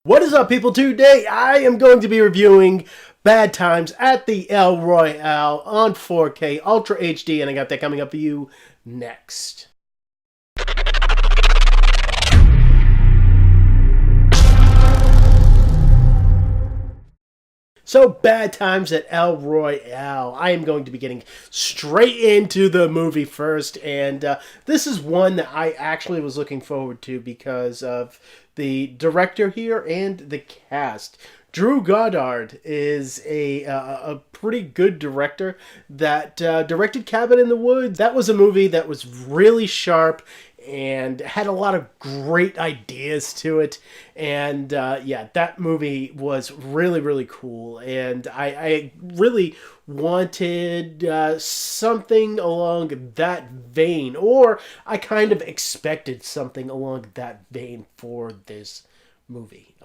What is up, people? Today I am going to be reviewing Bad Times at the El Royale on 4K Ultra HD, and I got that coming up for you next. So, Bad Times at El Royale. I am going to be getting straight into the movie first, and this is one that I actually was looking forward to because of the director here and the cast. Drew Goddard is a pretty good director that directed Cabin in the Woods. That was a movie that was really sharp and had a lot of great ideas to it. And yeah, that movie was really, really cool. And I really wanted something along that vein, or I kind of expected something along that vein for this movie.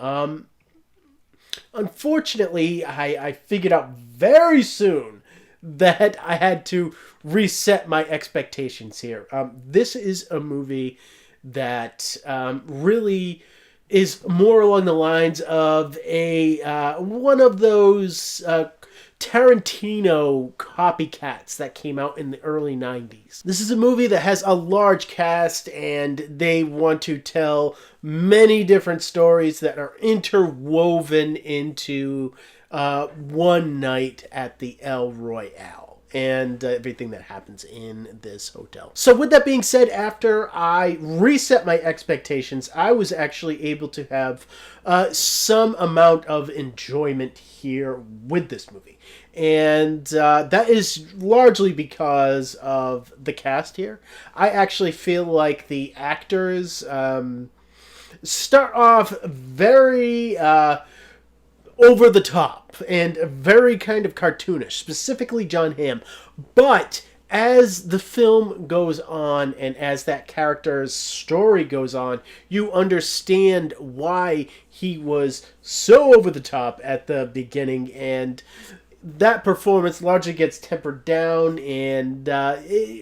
Unfortunately, I figured out very soon that I had to reset my expectations here. This is a movie that really is more along the lines of a one of those Tarantino copycats that came out in the early 90s. This is a movie that has a large cast, and they want to tell many different stories that are interwoven into one night at the El Royale and everything that happens in this hotel. So with that being said, after I reset my expectations, I was actually able to have some amount of enjoyment here with this movie. And that is largely because of the cast here. I actually feel like the actors start off very over the top and very kind of cartoonish, specifically John Hamm. But as the film goes on and as that character's story goes on, you understand why he was so over the top at the beginning, and that performance largely gets tempered down, and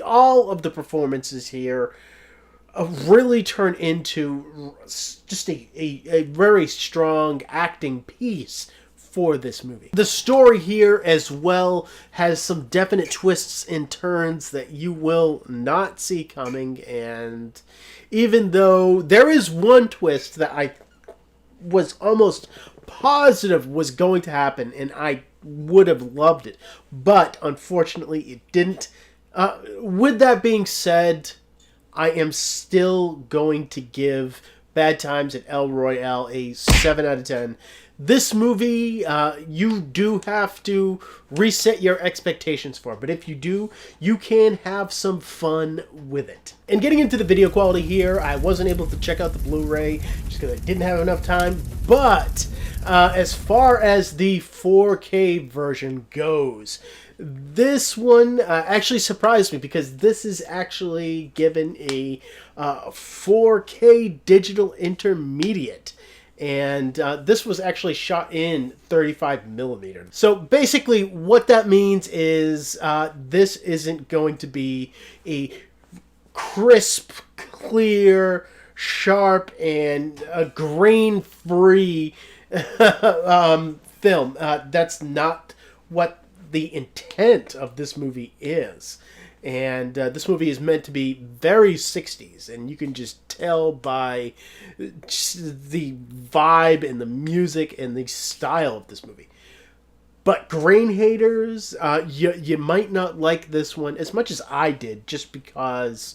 all of the performances here really turn into just a very strong acting piece for this movie. The story here as well has some definite twists and turns that you will not see coming, and even though there is one twist that I was almost positive was going to happen and I would have loved it, but unfortunately it didn't. With that being said, I am still going to give Bad Times at El Royale a 7 out of 10. This movie, you do have to reset your expectations for, but if you do, you can have some fun with it. And getting into the video quality here, I wasn't able to check out the Blu-ray just because I didn't have enough time, but as far as the 4K version goes, this one actually surprised me because this is actually given a 4K digital intermediate. And this was actually shot in 35 millimeter. So basically what that means is this isn't going to be a crisp, clear, sharp, and grain-free film. That's not what the intent of this movie is. And this movie is meant to be very 60s, and you can just tell by the vibe and the music and the style of this movie. But grain haters, you might not like this one as much as I did, just because,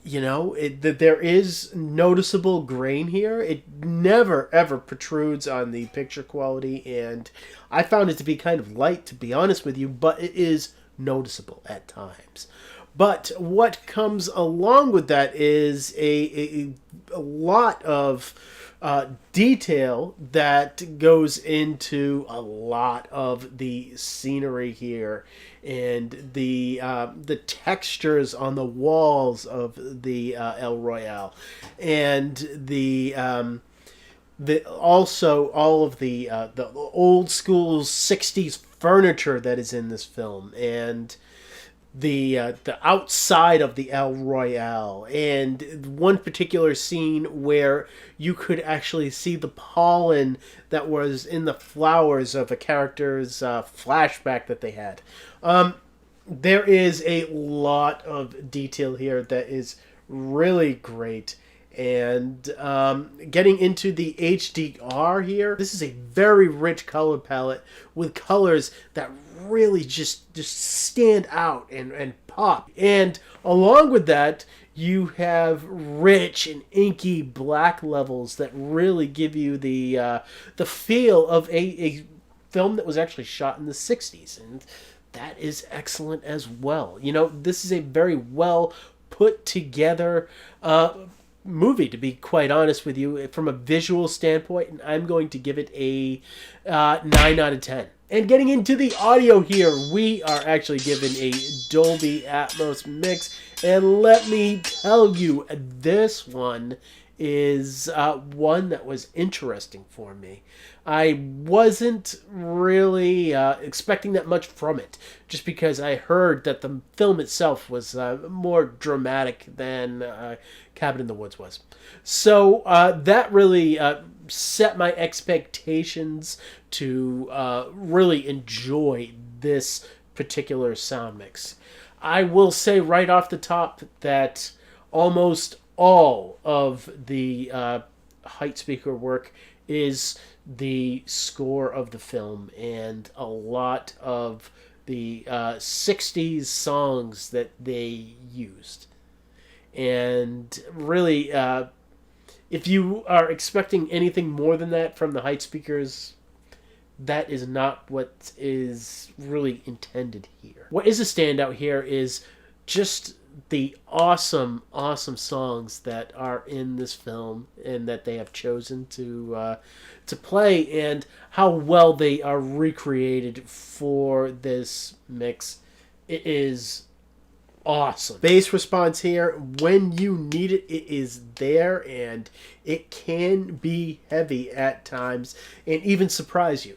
you know, there is noticeable grain here. It never, ever protrudes on the picture quality, and I found it to be kind of light, to be honest with you, but it is noticeable at times. But what comes along with that is a lot of detail that goes into a lot of the scenery here, and the textures on the walls of the El Royale, and the also all of the old school 60s furniture that is in this film, and the outside of the El Royale, and one particular scene where you could actually see the pollen that was in the flowers of a character's flashback that they had. There is a lot of detail here that is really great. And getting into the HDR here, this is a very rich color palette with colors that really just stand out and pop. And along with that, you have rich and inky black levels that really give you the feel of a film that was actually shot in the 60s. And that is excellent as well. You know, this is a very well put together movie, to be quite honest with you, from a visual standpoint, and I'm going to give it a 9 out of 10. And getting into the audio here, we are actually given a Dolby Atmos mix, and let me tell you, this one is one that was interesting for me. I wasn't really expecting that much from it, just because I heard that the film itself was more dramatic than Cabin in the Woods was. So that really set my expectations to really enjoy this particular sound mix. I will say right off the top that almost all of the height speaker work is the score of the film, and a lot of the 60s songs that they used. And really, if you are expecting anything more than that from the height speakers, that is not what is really intended here. What is a standout here is just the awesome songs that are in this film and that they have chosen to play, and how well they are recreated for this mix. It is awesome. Bass response here, when you need it, it is there, and it can be heavy at times and even surprise you.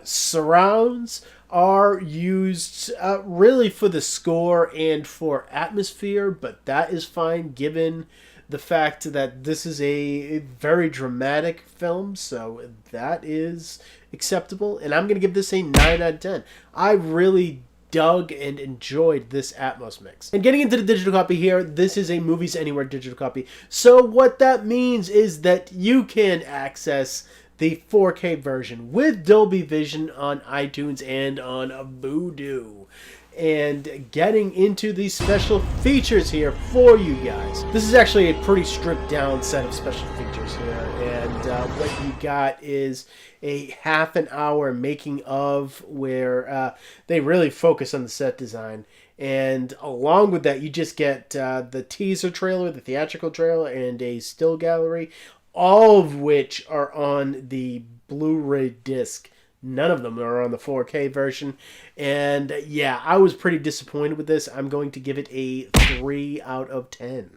Surrounds are used really for the score and for atmosphere, but that is fine given the fact that this is a very dramatic film, so that is acceptable. And I'm going to give this a 9 out of 10. I really dug and enjoyed this Atmos mix. And getting into the digital copy here, this is a Movies Anywhere digital copy. So what that means is that you can access the 4K version with Dolby Vision on iTunes and on Vudu. And getting into these special features here for you guys. This is actually a pretty stripped down set of special features here. And what you got is a half an hour making of, where they really focus on the set design. And along with that, you just get the teaser trailer, the theatrical trailer, and a still gallery, all of which are on the Blu-ray disc. None of them are on the 4K version. And yeah, I was pretty disappointed with this. I'm going to give it a 3 out of 10.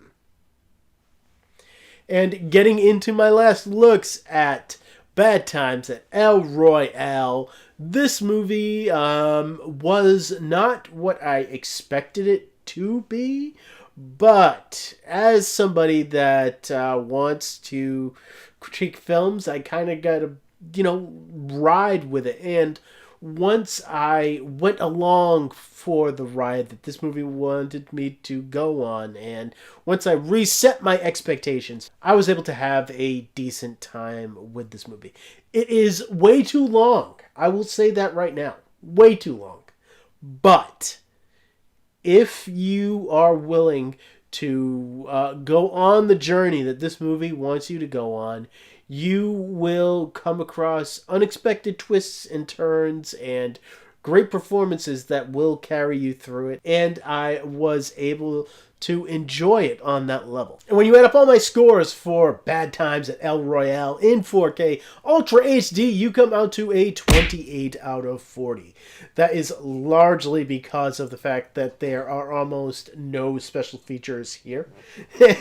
And getting into my last looks at Bad Times at El Royale, this movie was not what I expected it to be. But as somebody that wants to critique films, I kind of got to, ride with it. And once I went along for the ride that this movie wanted me to go on, and once I reset my expectations, I was able to have a decent time with this movie. It is way too long. I will say that right now. Way too long. But if you are willing to go on the journey that this movie wants you to go on, you will come across unexpected twists and turns and great performances that will carry you through it. And I was able to enjoy it on that level. And when you add up all my scores for Bad Times at El Royale in 4K Ultra HD, you come out to a 28 out of 40. That is largely because of the fact that there are almost no special features here.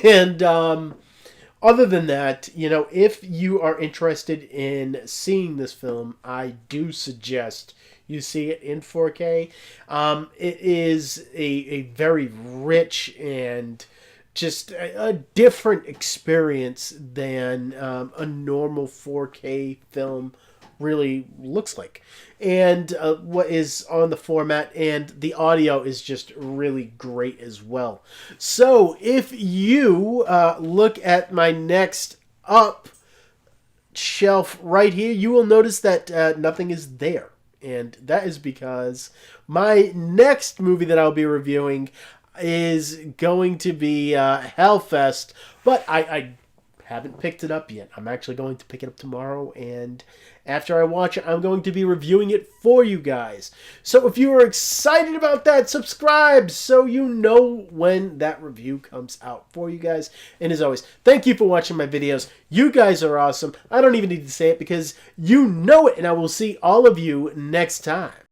And other than that, if you are interested in seeing this film, I do suggest you see it in 4K. It is a very rich and just a different experience than a normal 4K film really looks like, and what is on the format, and the audio is just really great as well. So if you look at my next up shelf right here, you will notice that nothing is there, and that is because my next movie that I'll be reviewing is going to be Hellfest, but I haven't picked it up yet. I'm actually going to pick it up tomorrow, and after I watch it, I'm going to be reviewing it for you guys. So if you are excited about that, subscribe so you know when that review comes out for you guys. And as always, thank you for watching my videos. You guys are awesome. I don't even need to say it because you know it, and I will see all of you next time.